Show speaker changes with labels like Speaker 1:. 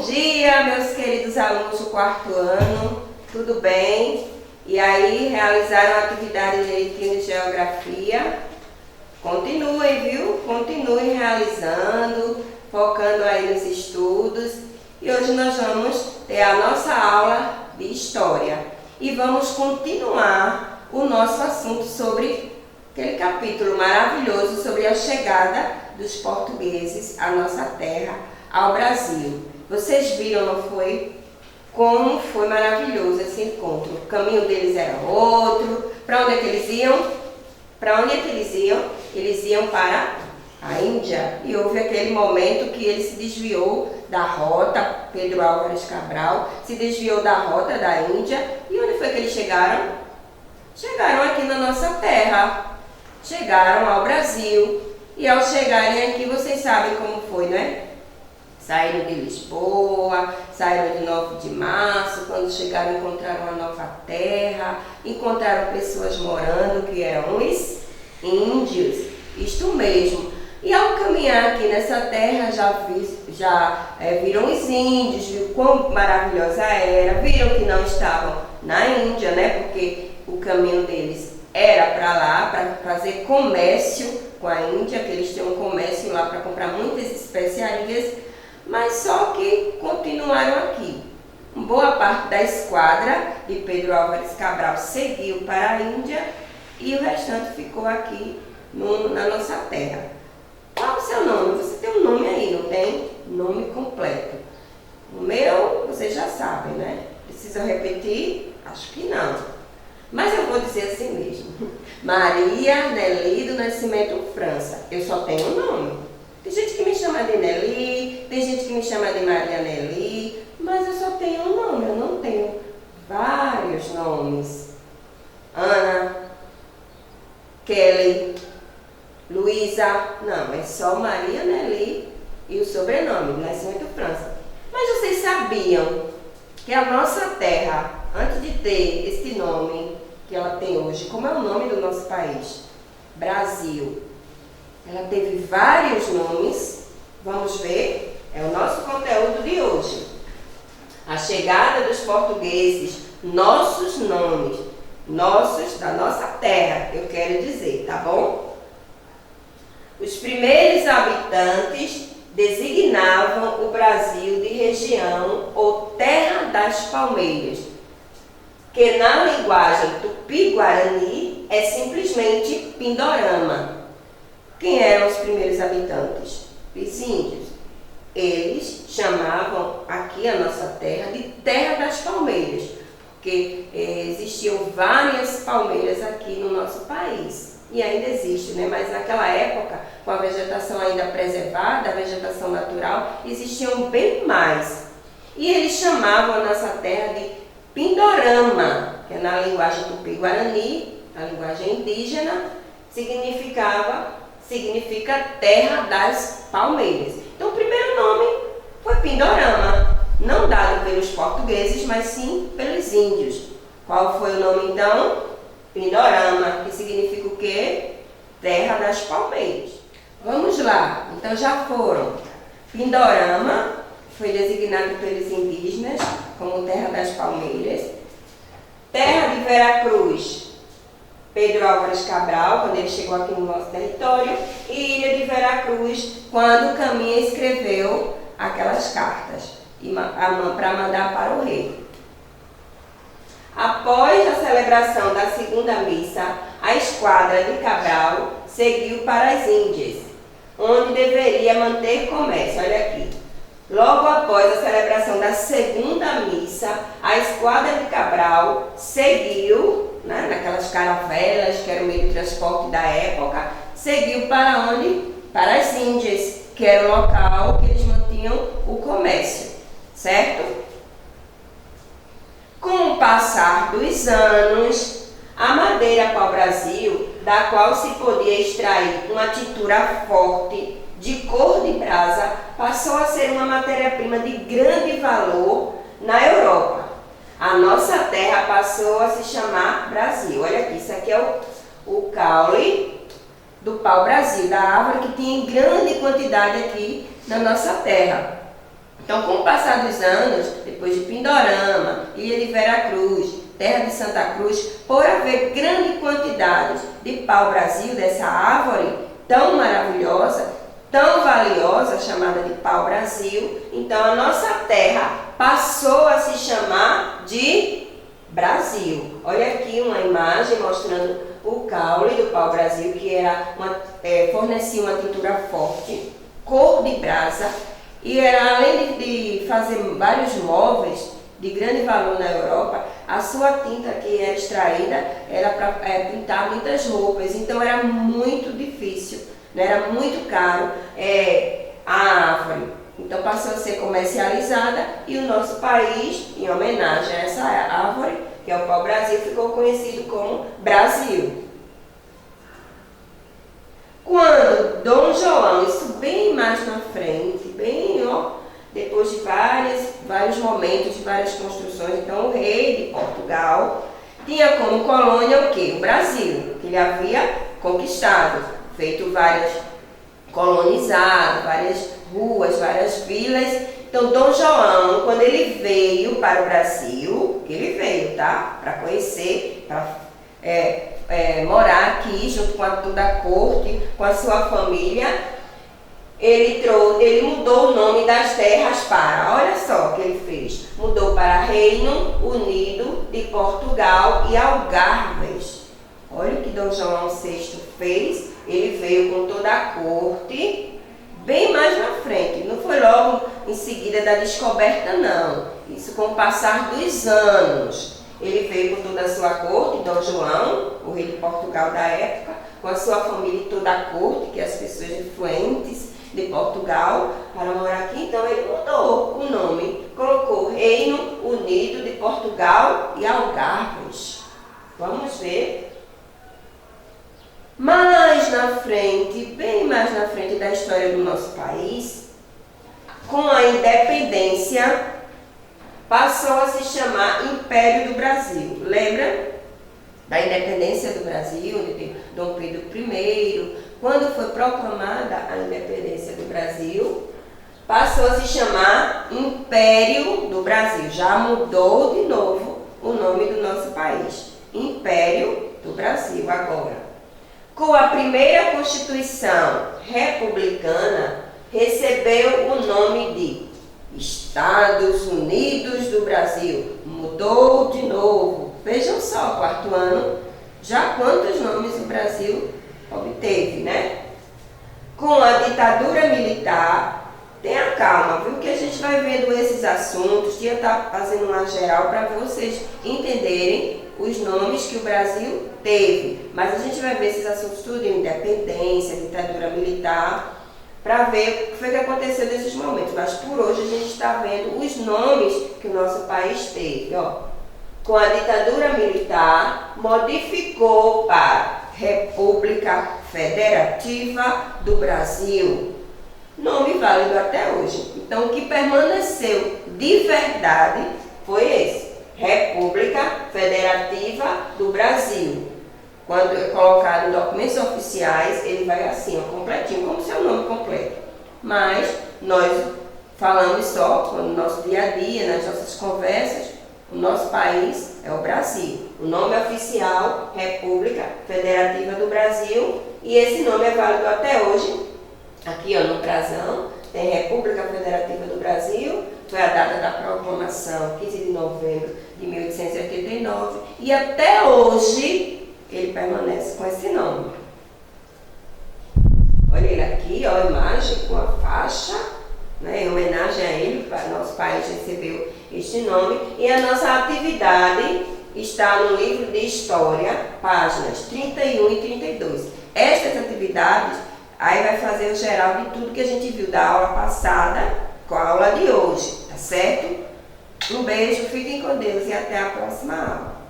Speaker 1: dia, meus queridos alunos do quarto ano, tudo bem? E aí, realizaram a atividade direitinho de geografia? Continuem, viu? Continuem realizando, focando aí nos estudos. E hoje nós vamos ter a nossa aula de história. E vamos continuar o nosso assunto sobre aquele capítulo maravilhoso sobre a chegada dos portugueses à nossa terra, ao Brasil. Vocês viram, não foi? Como foi maravilhoso esse encontro. O caminho deles era outro. Para onde é que eles iam? Para onde é que eles iam? Eles iam para a Índia. E houve aquele momento que ele se desviou da rota, Pedro Álvares Cabral se desviou da rota da Índia. E onde foi que eles chegaram? Chegaram aqui na nossa terra. Chegaram ao Brasil. E ao chegarem aqui, vocês sabem como foi, não é? Saíram de Lisboa, saíram de 9 de março, quando chegaram encontraram uma nova terra, encontraram pessoas morando que eram os índios, isto mesmo. E ao caminhar aqui nessa terra já viram os índios, viram quão maravilhosa era, viram que não estavam na Índia, né? Porque o caminho deles era para lá, para fazer comércio com a Índia, que eles tinham um comércio lá para comprar muitas especiarias. Mas só que continuaram aqui. Boa parte da esquadra de Pedro Álvares Cabral seguiu para a Índia e o restante ficou aqui na nossa terra. Qual o seu nome? Você tem um nome aí, não tem? Nome completo. O meu, vocês já sabem, né? Precisa repetir? Acho que não. Mas eu vou dizer assim mesmo. Maria Nelly do Nascimento França. Eu só tenho um nome. Tem gente que me chama de Nelly, tem gente que me chama de Maria Nelly, mas eu só tenho um nome, eu não tenho vários nomes. Ana, Kelly, Luísa, não, é só Maria Nelly e o sobrenome, de Nascimento França. Mas vocês sabiam que a nossa terra, antes de ter esse nome que ela tem hoje, como é o nome do nosso país? Brasil. Ela teve vários nomes, vamos ver, é o nosso conteúdo de hoje. A chegada dos portugueses, nossos nomes, nossos da nossa terra, eu quero dizer, tá bom? Os primeiros habitantes designavam o Brasil de região ou terra das palmeiras, que na linguagem tupi-guarani é simplesmente Pindorama. Quem eram os primeiros habitantes? Os índios. Eles chamavam aqui a nossa terra de Terra das Palmeiras, porque existiam várias palmeiras aqui no nosso país. E ainda existe, né? Mas naquela época, com a vegetação ainda preservada, a vegetação natural, existiam bem mais. E eles chamavam a nossa terra de Pindorama, que na linguagem tupi-guarani, a linguagem indígena, significa terra das palmeiras. Então o primeiro nome foi Pindorama, não dado pelos portugueses, mas sim pelos índios. Qual foi o nome então? Pindorama, que significa o quê? Terra das palmeiras. Vamos lá, então já foram. Pindorama foi designado pelos indígenas como terra das palmeiras. Terra de Veracruz, Pedro Álvares Cabral, quando ele chegou aqui no nosso território, e Ilha de Veracruz, quando Caminha escreveu aquelas cartas para mandar para o rei. Após a celebração da segunda missa, a esquadra de Cabral seguiu para as Índias, onde deveria manter comércio. Olha aqui. Logo após a celebração da segunda missa, a esquadra de Cabral seguiu, né, naquelas caravelas, que era o meio de transporte da época, seguiu para onde? Para as Índias, que era o local que eles mantinham o comércio, certo? Com o passar dos anos, a madeira pau-brasil, da qual se podia extrair uma tintura forte, de cor de brasa, passou a ser uma matéria-prima de grande valor na Europa. A nossa terra passou a se chamar Brasil. Olha aqui, isso aqui é o caule do pau-brasil, da árvore que tinha em grande quantidade aqui na nossa terra. Então, com o passar dos anos, depois de Pindorama, Ilha de Veracruz, Terra de Santa Cruz, por haver grande quantidade de pau-brasil, dessa árvore tão maravilhosa, tão valiosa, chamada de pau-brasil, então a nossa terra passou a se chamar de Brasil. Olha aqui uma imagem mostrando o caule do pau-brasil, que fornecia uma tintura forte, cor de brasa, e era, além de fazer vários móveis de grande valor na Europa, a sua tinta que era extraída era para pintar muitas roupas, então era muito difícil, né? Era muito caro a árvore. Então passou a ser comercializada e o nosso país, em homenagem a essa árvore, que é o pau-brasil, ficou conhecido como Brasil. Quando Dom João, isso bem mais na frente, depois de vários momentos, de várias construções, então o rei de Portugal tinha como colônia o quê? O Brasil, que ele havia conquistado, colonizado, várias ruas, várias vilas. Então Dom João, quando ele veio para o Brasil, ele veio, tá? Para conhecer, para morar aqui junto com toda a corte, com a sua família, ele mudou o nome das terras para, olha só o que ele fez, mudou para Reino Unido de Portugal e Algarves. Olha o que Dom João VI fez, ele veio com toda a corte, bem mais na frente, não foi logo em seguida da descoberta não, isso com o passar dos anos. Ele veio com toda a sua corte, Dom João, o rei de Portugal da época, com a sua família e toda a corte, que é as pessoas influentes de Portugal, para morar aqui. Então ele mudou o nome, colocou Reino Unido de Portugal e Algarves. Vamos ver. Mais na frente, bem mais na frente da história do nosso país, com a independência, passou a se chamar Império do Brasil. Lembra da independência do Brasil, de Dom Pedro I? Quando foi proclamada a independência do Brasil, passou a se chamar Império do Brasil. Já mudou de novo o nome do nosso país. Império do Brasil agora. Com a primeira Constituição republicana, recebeu o nome de Estados Unidos do Brasil. Mudou de novo. Vejam só, quarto ano, já quantos nomes o Brasil obteve, né? Com a ditadura militar, tenha calma, viu? Que a gente vai vendo esses assuntos, ia estar fazendo uma geral para vocês entenderem os nomes que o Brasil teve. Mas a gente vai ver esses assuntos tudo, independência, ditadura militar, para ver o que foi que aconteceu nesses momentos. Mas por hoje a gente está vendo os nomes que o nosso país teve. Ó. Com a ditadura militar, modificou para República Federativa do Brasil. Nome válido até hoje. Então o que permaneceu de verdade foi esse. República Federativa do Brasil. Quando é colocado em documentos oficiais, ele vai assim, ó, completinho, como seu nome completo. Mas nós falamos só no nosso dia a dia, nas nossas conversas, o nosso país é o Brasil. O nome oficial, República Federativa do Brasil, e esse nome é válido até hoje. Aqui, ó, no brasão, tem República Federativa do Brasil, foi a data da proclamação, 15 de novembro de 1889, e até hoje ele permanece com esse nome. Olha ele aqui, ó, a imagem com a faixa, né, em homenagem a ele, para nosso país recebeu este nome, e a nossa atividade está no livro de História, páginas 31 e 32. Estas atividades, aí vai fazer o geral de tudo que a gente viu da aula passada com a aula de hoje, tá certo? Um beijo, fiquem com Deus e até a próxima aula.